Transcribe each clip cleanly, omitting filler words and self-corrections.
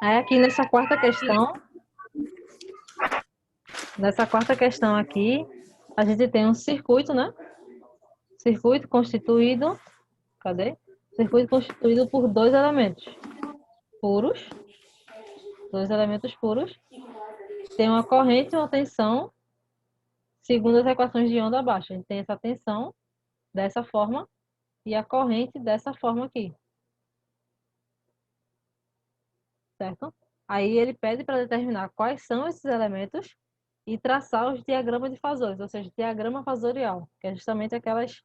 Aí aqui nessa quarta questão aqui, a gente tem um circuito, né? Circuito constituído, cadê? Circuito constituído por puros, dois elementos puros. Tem uma corrente e uma tensão, segundo as equações de onda abaixo. A gente tem essa tensão dessa forma e a corrente dessa forma aqui, certo? Aí ele pede para determinar quais são esses elementos e traçar os diagramas de fasores, ou seja, diagrama fasorial, que é justamente aquelas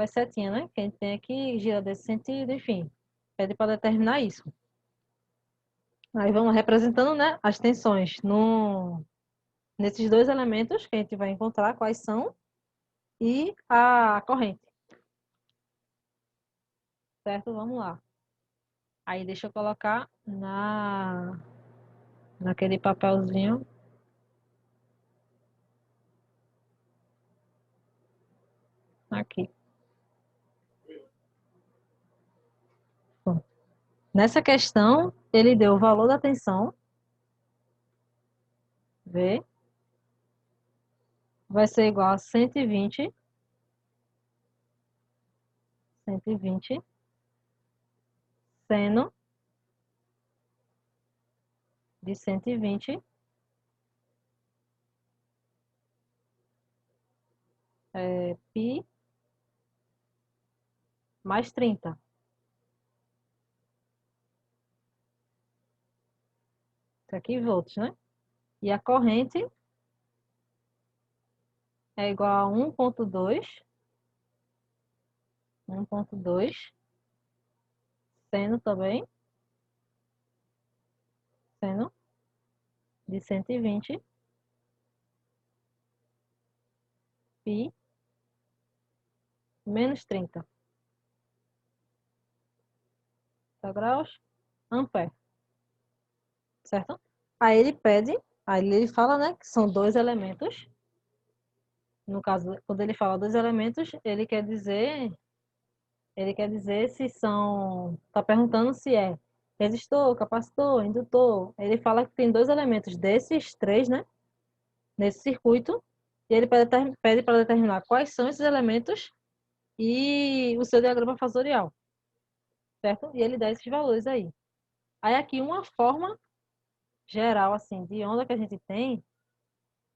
setinhas, né? Que a gente tem aqui, gira desse sentido, enfim. Pede para determinar isso. Aí vamos representando, né, as tensões nesses dois elementos que a gente vai encontrar quais são e a corrente. Certo? Vamos lá. Aí deixa eu colocar naquele papelzinho. Aqui. Bom, nessa questão, ele deu o valor da tensão. V. Vai ser igual a 120 seno de 120 π mais 30. Isso aqui volts, né? E a corrente é igual a 1.2 seno também, seno de 120 π menos 30 graus ampere, certo? Aí ele pede, aí ele fala, né, que são dois elementos. No caso, quando ele fala dois elementos, ele quer dizer se são, tá perguntando se é resistor, capacitor, indutor. Ele fala que tem dois elementos desses três, né, nesse circuito, e ele pede para determinar quais são esses elementos e o seu diagrama fasorial, certo? E ele dá esses valores aí. Aí aqui uma forma geral, assim, de onda que a gente tem,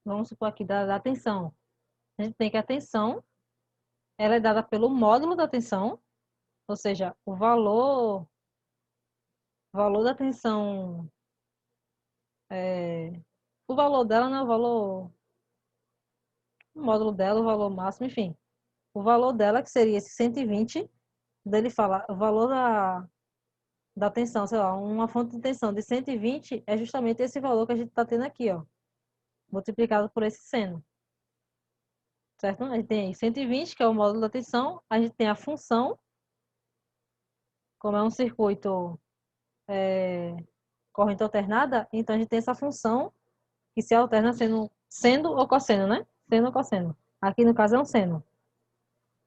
vamos supor aqui da tensão. A gente tem que a tensão, ela é dada pelo módulo da tensão, ou seja, o valor da tensão, o valor dela, né, o módulo dela, o valor máximo, enfim. O valor dela, que seria esse 120, dele fala, o valor da tensão, sei lá, uma fonte de tensão de 120 é justamente esse valor que a gente está tendo aqui, ó, multiplicado por esse seno. Certo? A gente tem 120, que é o módulo da tensão, a gente tem a função, como é um circuito corrente alternada, então a gente tem essa função que se alterna sendo ou cosseno, né? Seno ou cosseno. Aqui no caso é um seno.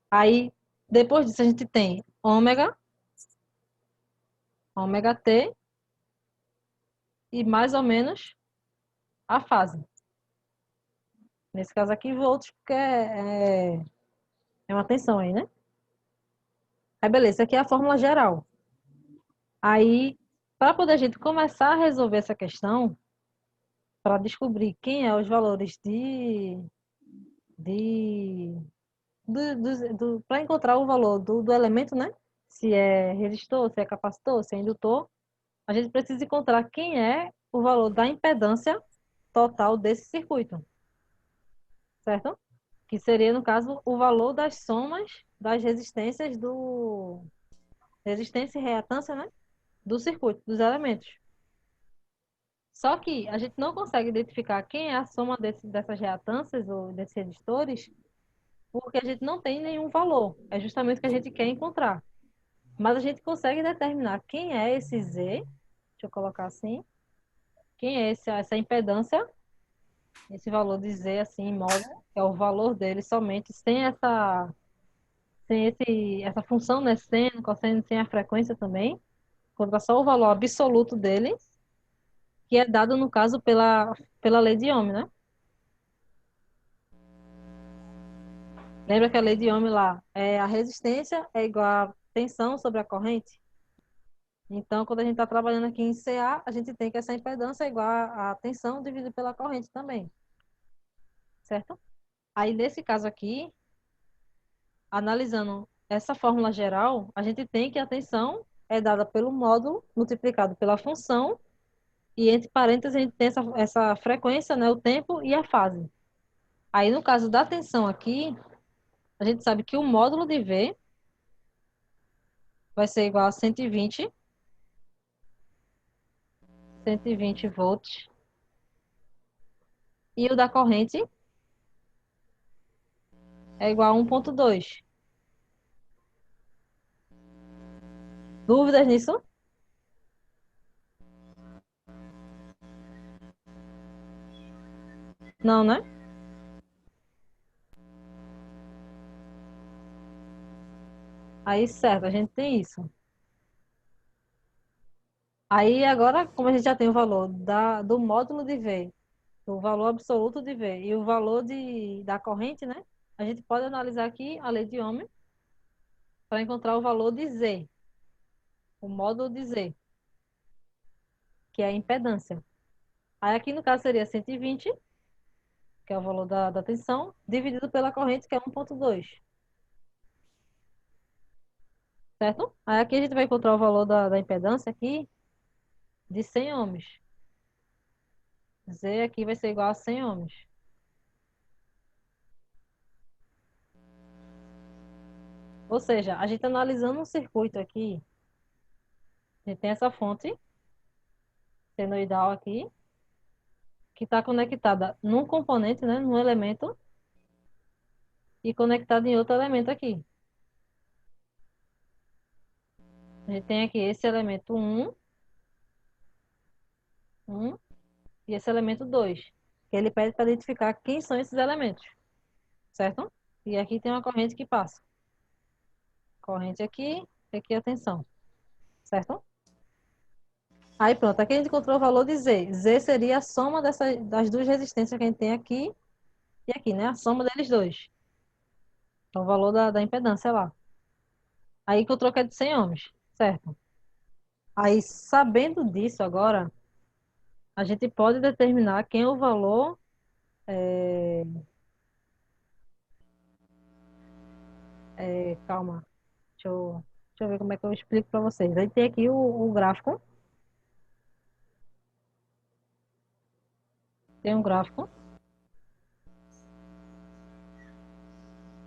Aí, depois disso, a gente tem ômega t e mais ou menos a fase. Nesse caso aqui, volts, porque é uma tensão aí, né? Aí, beleza, essa aqui é a fórmula geral. Aí, para poder a gente começar a resolver essa questão, para descobrir quem é os valores de para encontrar o valor do elemento, né? Se é resistor, se é capacitor, se é indutor, a gente precisa encontrar quem é o valor da impedância total desse circuito, certo? Que seria, no caso, o valor das somas das resistências resistência e reatância, né? Do circuito, dos elementos. Só que a gente não consegue identificar quem é a soma dessas reatâncias ou desses resistores, porque a gente não tem nenhum valor. É justamente o que a gente quer encontrar. Mas a gente consegue determinar quem é esse Z, deixa eu colocar assim, quem é essa impedância, esse valor de Z assim, em módulo, que é o valor dele somente, sem essa função, né, seno, cosseno, sem a frequência também. encontrar só o valor absoluto dele, que é dado, no caso, pela lei de Ohm, né? Lembra que a lei de Ohm lá é a resistência é igual a tensão sobre a corrente? Então, quando a gente está trabalhando aqui em CA, a gente tem que essa impedância é igual a tensão dividida pela corrente também, certo? Aí, nesse caso aqui, analisando essa fórmula geral, a gente tem que a tensão é dada pelo módulo multiplicado pela função, e entre parênteses a gente tem essa frequência, né, o tempo e a fase. Aí, no caso da tensão aqui, a gente sabe que o módulo de V vai ser igual a 120 volts, e o da corrente é igual a 1,2. Dúvidas nisso? Não, né? Aí, certo, a gente tem isso. Aí, agora, como a gente já tem o valor do módulo de V, o valor absoluto de V e o valor da corrente, né? A gente pode analisar aqui a lei de Ohm para encontrar o valor de Z, o módulo de Z, que é a impedância. Aí, aqui no caso, seria 120, que é o valor da tensão, dividido pela corrente, que é 1,2, certo? Aí, aqui a gente vai encontrar o valor da impedância aqui de 100 ohms. Z aqui vai ser igual a 100 ohms. Ou seja, a gente analisando um circuito aqui, a gente tem essa fonte senoidal aqui, que está conectada num componente, né, num elemento, e conectada em outro elemento aqui. A gente tem aqui esse elemento um e esse elemento 2, que ele pede para identificar quem são esses elementos, certo? E aqui tem uma corrente que passa. Corrente aqui, e aqui a tensão, certo? Aí pronto, aqui a gente encontrou o valor de Z. Z seria a soma das duas resistências que a gente tem aqui e aqui, né? A soma deles dois. Então, o valor da impedância lá. Aí encontrou que é de 100 ohms, certo? Aí, sabendo disso agora, a gente pode determinar quem é o valor. Calma, deixa eu ver como é que eu explico para vocês. Aí tem aqui o gráfico. Tem um gráfico.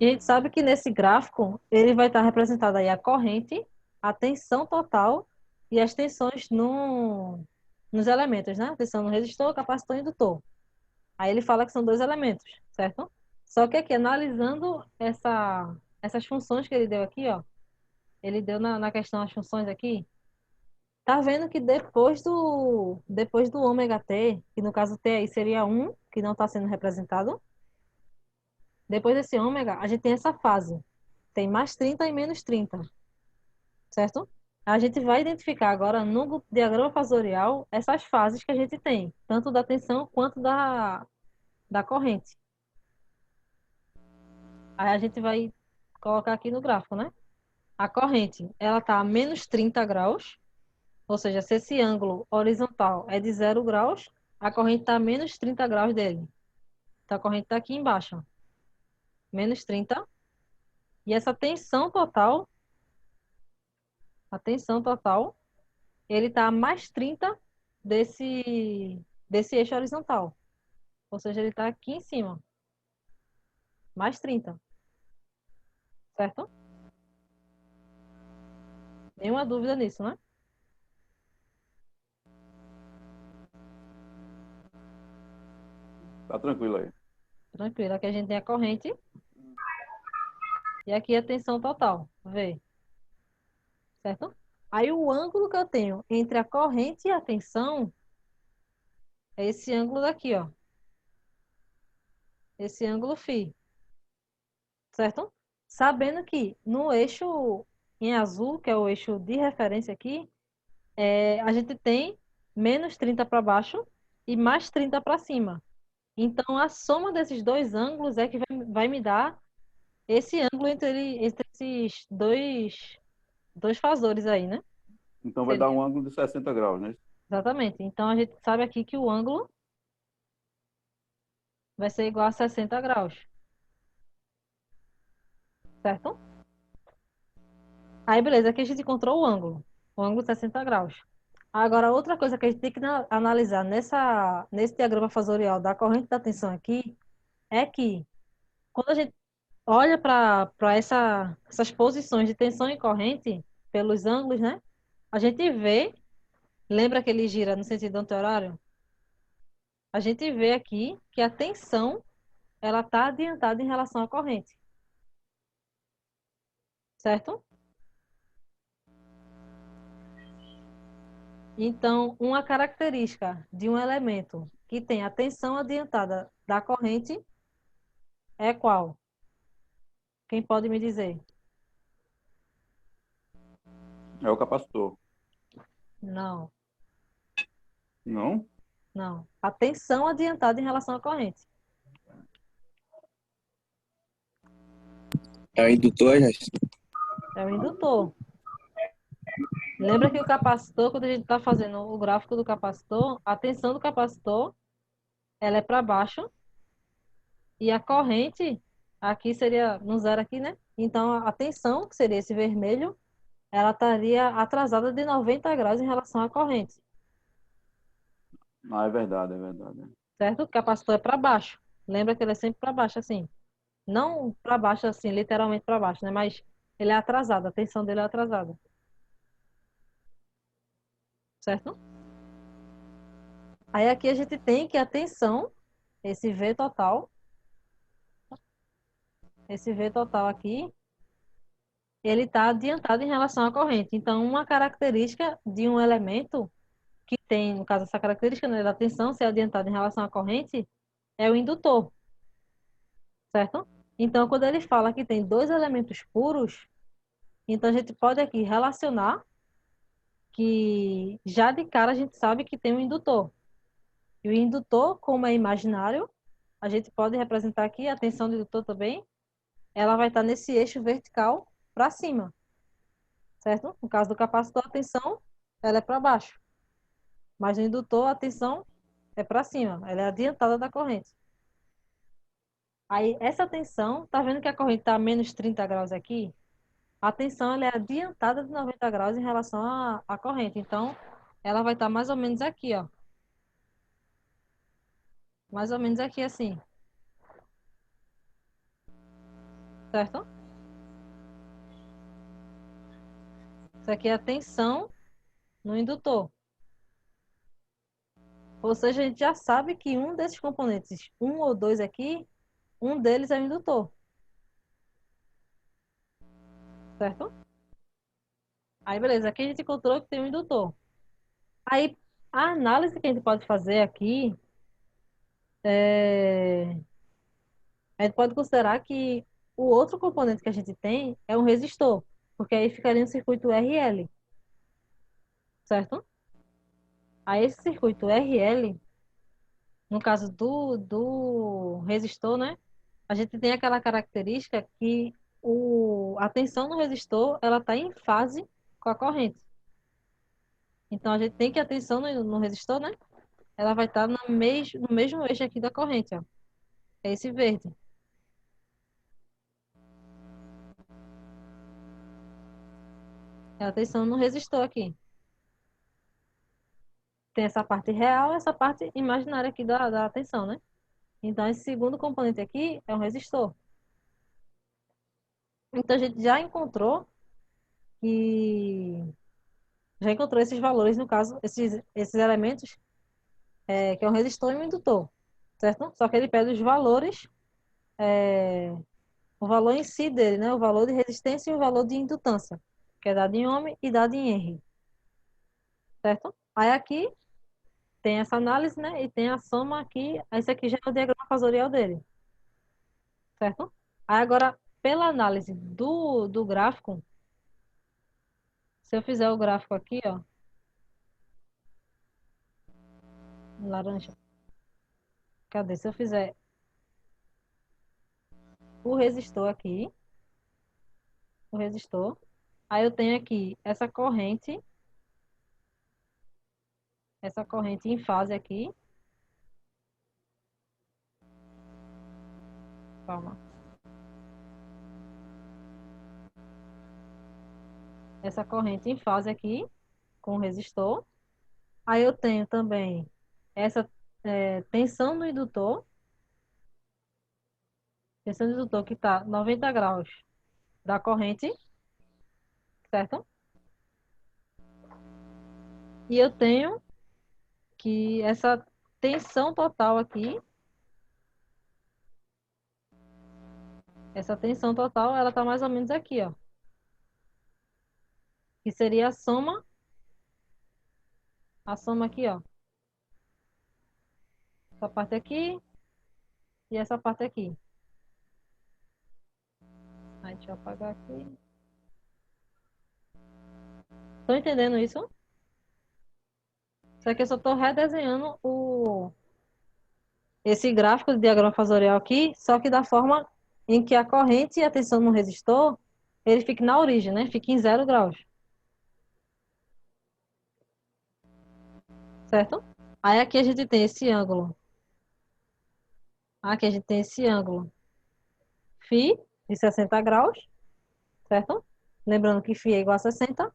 E a gente sabe que nesse gráfico ele vai estar representado aí a corrente, a tensão total e as tensões nos elementos, né? Tensão no resistor, capacitor e indutor. Aí ele fala que são dois elementos, certo? Só que aqui, analisando essas funções que ele deu aqui, ó, ele deu na questão as funções aqui, tá vendo que depois do ômega t, que no caso t aí seria um que não está sendo representado, depois desse ômega, a gente tem essa fase. Tem mais 30 e menos 30, certo? A gente vai identificar agora no diagrama fasorial essas fases que a gente tem, tanto da tensão quanto da corrente. Aí a gente vai colocar aqui no gráfico, né? A corrente, ela está a menos 30 graus, ou seja, se esse ângulo horizontal é de 0 graus, a corrente está a menos 30 graus dele. Então, a corrente está aqui embaixo, ó, menos 30. E essa tensão total, a tensão total, ele está a mais 30 desse eixo horizontal. Ou seja, ele está aqui em cima, mais 30, certo? Nenhuma dúvida nisso, né? Tá tranquilo aí. Tranquilo. Aqui a gente tem a corrente e aqui a tensão total. Vê, certo? Aí o ângulo que eu tenho entre a corrente e a tensão é esse ângulo daqui, ó. Esse ângulo φ, certo? Sabendo que no eixo em azul, que é o eixo de referência aqui, a gente tem menos 30 para baixo e mais 30 para cima. Então, a soma desses dois ângulos é que vai me dar esse ângulo entre esses dois fasores aí, né? Então vai dar Seria. um ângulo de 60 graus, né? Exatamente. Então, a gente sabe aqui que o ângulo vai ser igual a 60 graus, certo? Aí, beleza, aqui a gente encontrou o ângulo de 60 graus. Agora, outra coisa que a gente tem que analisar nesse diagrama fasorial da corrente da tensão aqui é que quando a gente olha para essas posições de tensão e corrente pelos ângulos, né? A gente vê, lembra que ele gira no sentido anti-horário? A gente vê aqui que a tensão ela está adiantada em relação à corrente, certo? Então, uma característica de um elemento que tem a tensão adiantada da corrente é qual? Quem pode me dizer? É o capacitor. Não, Não? não. A tensão adiantada em relação à corrente. É o indutor, né? É o indutor. Lembra que o capacitor, quando a gente está fazendo o gráfico do capacitor, a tensão do capacitor ela é para baixo e a corrente aqui seria no zero aqui, né? Então a tensão, que seria esse vermelho, ela estaria atrasada de 90 graus em relação à corrente, Ah, é verdade, é verdade. certo? O capacitor é para baixo. Lembra que ele é sempre para baixo assim. Não para baixo assim, literalmente para baixo, né? Mas ele é atrasado, a tensão dele é atrasada, certo? Aí aqui a gente tem que a tensão, esse V total, esse V total aqui, ele está adiantado em relação à corrente. Então, uma característica de um elemento que tem, no caso, essa característica, né, da tensão ser adiantada em relação à corrente é o indutor, certo? Então, quando ele fala que tem dois elementos puros, então a gente pode aqui relacionar que já de cara a gente sabe que tem um indutor. E o indutor, como é imaginário, a gente pode representar aqui a tensão do indutor também, ela vai estar nesse eixo vertical para cima, certo? No caso do capacitor, a tensão ela é para baixo. Mas no indutor, a tensão é para cima, ela é adiantada da corrente. Aí, essa tensão, tá vendo que a corrente está a menos 30 graus aqui? A tensão ela é adiantada de 90 graus em relação à corrente. Então, ela vai estar mais ou menos aqui, ó. Mais ou menos aqui assim, certo? Isso aqui é a tensão no indutor. Ou seja, a gente já sabe que um desses componentes, um ou dois aqui, um deles é o indutor, certo? Aí, beleza, aqui a gente encontrou que tem um indutor. Aí, a análise que a gente pode fazer aqui é... A gente pode considerar que o outro componente que a gente tem é um resistor, porque aí ficaria um circuito RL, certo? Aí, esse circuito RL, no caso do resistor, né? A gente tem aquela característica que a tensão no resistor ela está em fase com a corrente. Então a gente tem que a tensão no resistor, né? Ela vai estar no mesmo eixo aqui da corrente, ó. É esse verde. É a tensão no resistor aqui. Tem essa parte real e essa parte imaginária aqui da tensão, né? Então esse segundo componente aqui é um resistor. Então a gente já encontrou esses valores, no caso, esses elementos que é um resistor e um indutor, certo? Só que ele pede os valores, o valor em si dele, né? O valor de resistência e o valor de indutância, que é dado em ohm e dado em R, certo? Aí aqui tem essa análise, né? E tem a soma aqui, esse aqui já é o diagrama fasorial dele, certo? Aí agora, pela análise do gráfico, se eu fizer o gráfico aqui, ó, laranja. Cadê? Se eu fizer o resistor aqui, o resistor, aí eu tenho aqui essa corrente em fase aqui. Calma. Essa corrente em fase aqui com o resistor. Aí eu tenho também essa tensão no indutor. Tensão do indutor que está 90 graus da corrente, certo? E eu tenho que essa tensão total aqui, essa tensão total, ela tá mais ou menos aqui, ó. Que seria a soma aqui, ó. Essa parte aqui e essa parte aqui. Aí, deixa eu apagar aqui. Estão entendendo isso? Só que eu só estou redesenhando esse gráfico de diagrama fasorial aqui, só que da forma em que a corrente e a tensão no resistor, ele fica na origem, né? Fica em 0 graus, certo? Aí aqui a gente tem esse ângulo. Aqui a gente tem esse ângulo φ de 60 graus, certo? Lembrando que φ é igual a 60.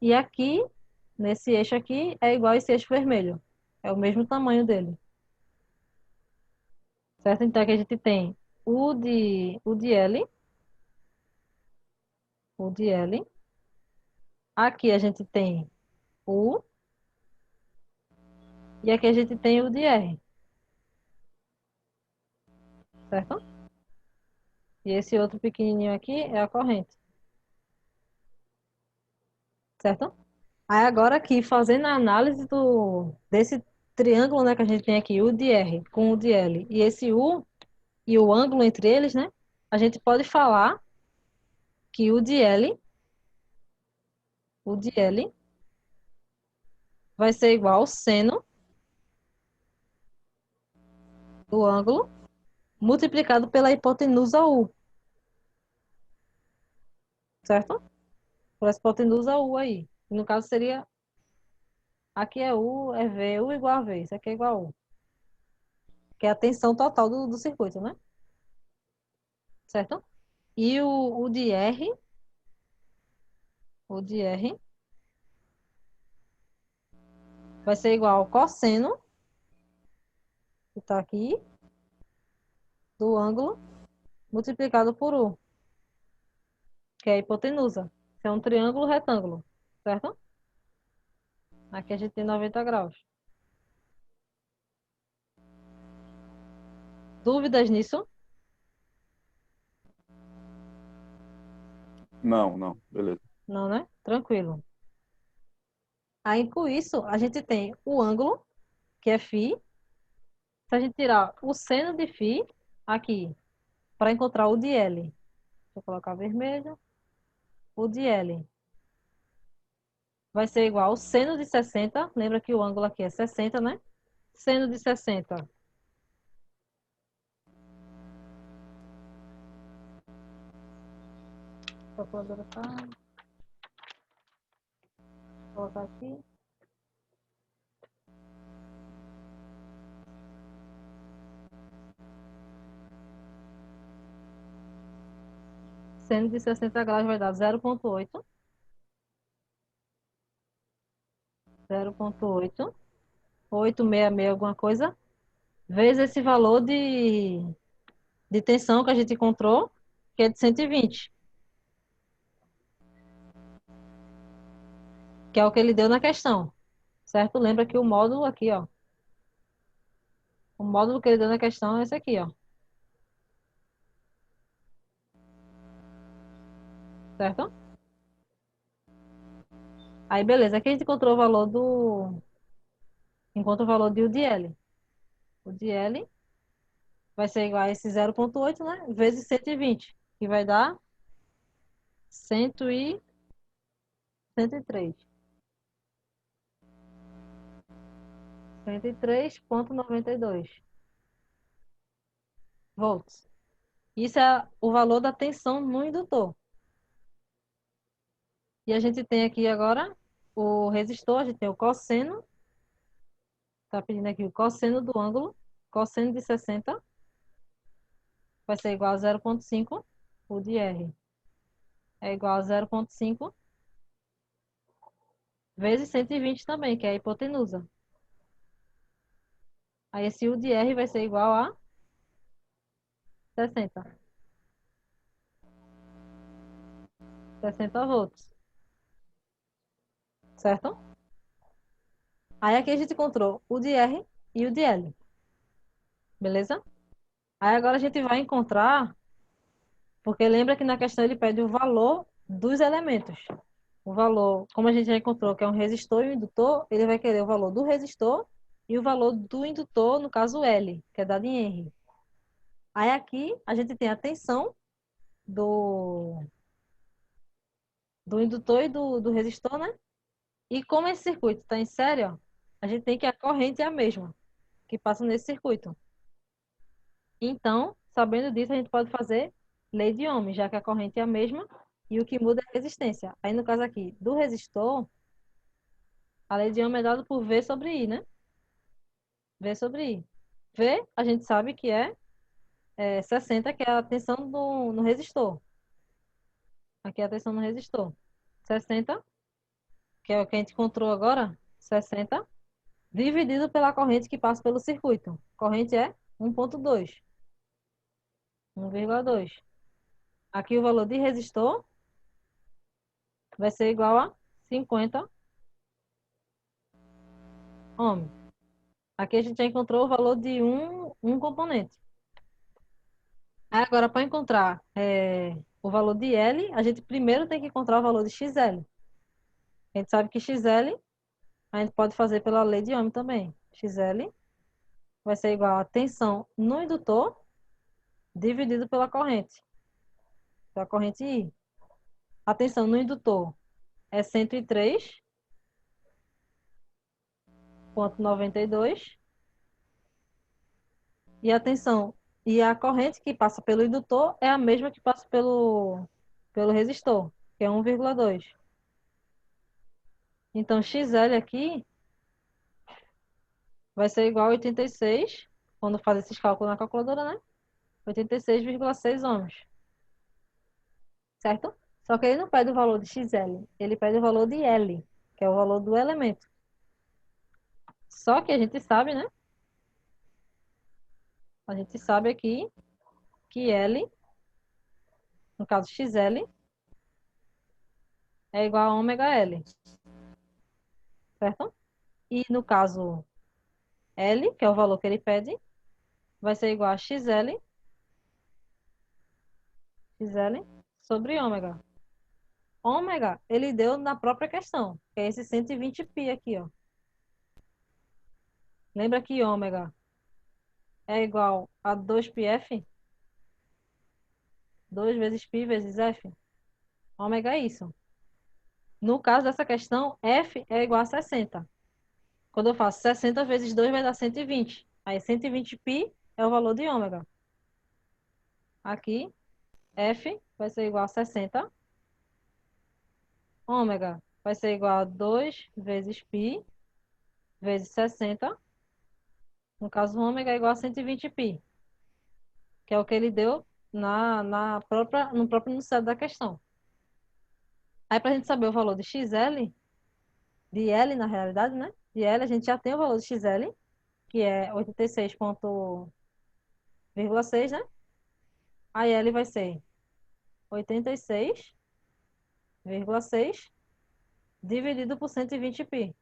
E aqui, nesse eixo aqui, é igual a esse eixo vermelho. É o mesmo tamanho dele. Certo? Então aqui a gente tem o de L. O de L. Aqui a gente tem U. E aqui a gente tem o de R. Certo? E esse outro pequenininho aqui é a corrente. Certo? Aí agora aqui, fazendo a análise desse triângulo, né, que a gente tem aqui, o de R com o de L, e esse U, e o ângulo entre eles, né, a gente pode falar que o de L vai ser igual ao seno do ângulo multiplicado pela hipotenusa U, certo? Por essa hipotenusa U aí. No caso seria, aqui é U, é V, U igual a V, isso aqui é igual a U, que é a tensão total do circuito, né? Certo? E o de R vai ser igual ao cosseno, que está aqui, do ângulo, multiplicado por U, que é a hipotenusa. Isso é um triângulo retângulo, certo? Aqui a gente tem 90 graus. Dúvidas nisso? Não, não. Beleza. Não, né? Tranquilo. Aí, com isso, a gente tem o ângulo, que é φ. Se a gente tirar o seno de φ aqui, para encontrar o de L. Deixa eu colocar vermelho. O de L vai ser igual ao seno de 60. Lembra que o ângulo aqui é 60, né? Seno de 60. Calculadora tá. Vou colocar aqui. Seno de 60 graus vai dar 0,8. 0,8. 866 alguma coisa. Vezes esse valor de tensão que a gente encontrou, que é de 120. Que é o que ele deu na questão. Certo? Lembra que o módulo aqui, ó. O módulo que ele deu na questão é esse aqui, ó. Certo? Aí, beleza. Aqui a gente encontrou o valor encontra o valor de U de L. O de L vai ser igual a esse 0,8, né? Vezes 120, que vai dar 100 e 103. 53,92 volts. Isso é o valor da tensão no indutor. E a gente tem aqui agora o resistor, a gente tem o cosseno, tá pedindo aqui o cosseno do ângulo, cosseno de 60 vai ser igual a 0,5, o de R é igual a 0,5 vezes 120 também, que é a hipotenusa. Aí esse U de R vai ser igual a 60. 60 volts, certo? Aí aqui a gente encontrou o de R e o de L, beleza? Aí agora a gente vai encontrar, porque lembra que na questão ele pede o valor dos elementos. O valor, como a gente já encontrou que é um resistor e um indutor, ele vai querer o valor do resistor e o valor do indutor, no caso L, que é dado em R. Aí aqui a gente tem a tensão do indutor e do resistor, né? E como esse circuito está em série, ó, a gente tem que a corrente é a mesma que passa nesse circuito. Então, sabendo disso, a gente pode fazer lei de Ohm, já que a corrente é a mesma e o que muda é a resistência. Aí, no caso aqui, do resistor, a lei de Ohm é dada por V sobre I, né? V sobre I. V, a gente sabe que é 60, que é a tensão no resistor. Aqui é a tensão no resistor. 60, que é o que a gente encontrou agora, 60, dividido pela corrente que passa pelo circuito. Corrente é 1,2. 1,2. Aqui o valor de resistor vai ser igual a 50 ohms. Aqui a gente já encontrou o valor de um componente. Aí agora, para encontrar o valor de L, a gente primeiro tem que encontrar o valor de XL. A gente sabe que XL a gente pode fazer pela lei de Ohm também. XL vai ser igual a tensão no indutor dividido pela corrente I. A tensão no indutor é 103,92 e a tensão e a corrente que passa pelo indutor é a mesma que passa pelo resistor, que é 1,2. Então, XL aqui vai ser igual a 86, quando faz esses cálculos na calculadora, né? 86,6 ohms, certo? Só que ele não pede o valor de XL, ele pede o valor de L, que é o valor do elemento. Só que a gente sabe, né? A gente sabe aqui que L, no caso XL, é igual a ômega L, certo? E no caso L, que é o valor que ele pede, vai ser igual a XL sobre ômega. Ômega, ele deu na própria questão, que é esse 120π aqui, ó. Lembra que ômega é igual a 2πf? 2 vezes π vezes f? Ômega é isso. No caso dessa questão, f é igual a 60. Quando eu faço 60 vezes 2 vai dar 120. Aí 120π é o valor de ômega. Aqui, f vai ser igual a 60. Ômega vai ser igual a 2 vezes π vezes 60. No caso, ômega é igual a 120π, que é o que ele deu no próprio enunciado da questão. Aí, para a gente saber o valor de XL, de L na realidade, né? De L, a gente já tem o valor de XL, que é 86,6, né? Aí L vai ser 86,6 dividido por 120π.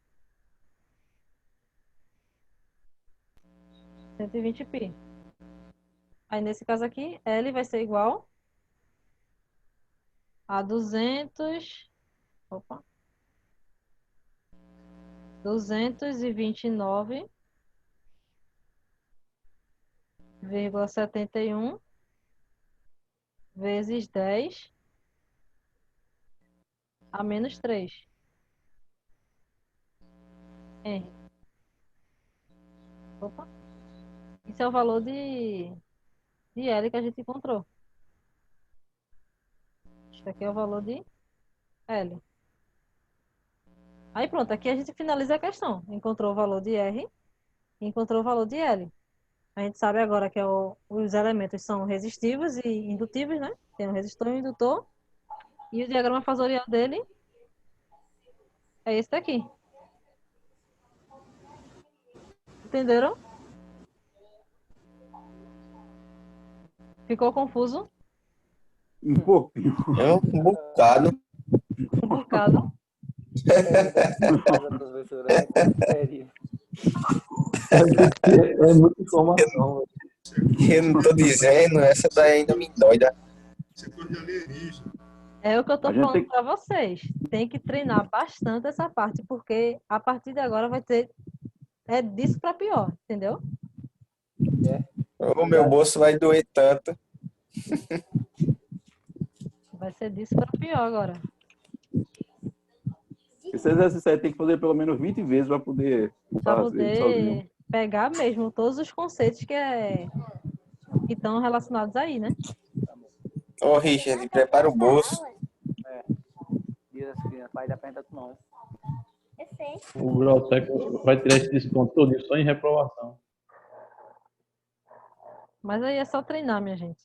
120π. Aí, nesse caso aqui, L vai ser igual a 200... Opa! 229,71 vezes 10 a menos 3. Opa. Esse é o valor de L que a gente encontrou. Isso aqui é o valor de L. Aí pronto, aqui a gente finaliza a questão. Encontrou o valor de R e encontrou o valor de L. A gente sabe agora que os elementos são resistivos e indutivos, né? Tem um resistor e um indutor. E o diagrama fasorial dele é esse daqui. Entenderam? Ficou confuso? Um pouquinho. É um bocado. Um bocado. Casa professora é sério. É muita informação, velho. Eu não tô dizendo, essa daí ainda me doida. Setor de alienígena. É o que eu tô A gente falando tem- para vocês. Tem que treinar bastante essa parte, porque a partir de agora vai ter. É disso para pior, entendeu? O meu bolso vai doer tanto. Vai ser disso para pior agora. Esse exercício aí tem que fazer pelo menos 20 vezes para poder Para fazer sozinho. poder pegar mesmo todos os conceitos que estão relacionados aí, né? Ô, Richard, prepara o bolso. Diz as crianças, pai da perna tu não. O Grauteco vai tirar esse desconto todo só em reprovação. Mas aí é só treinar, minha gente.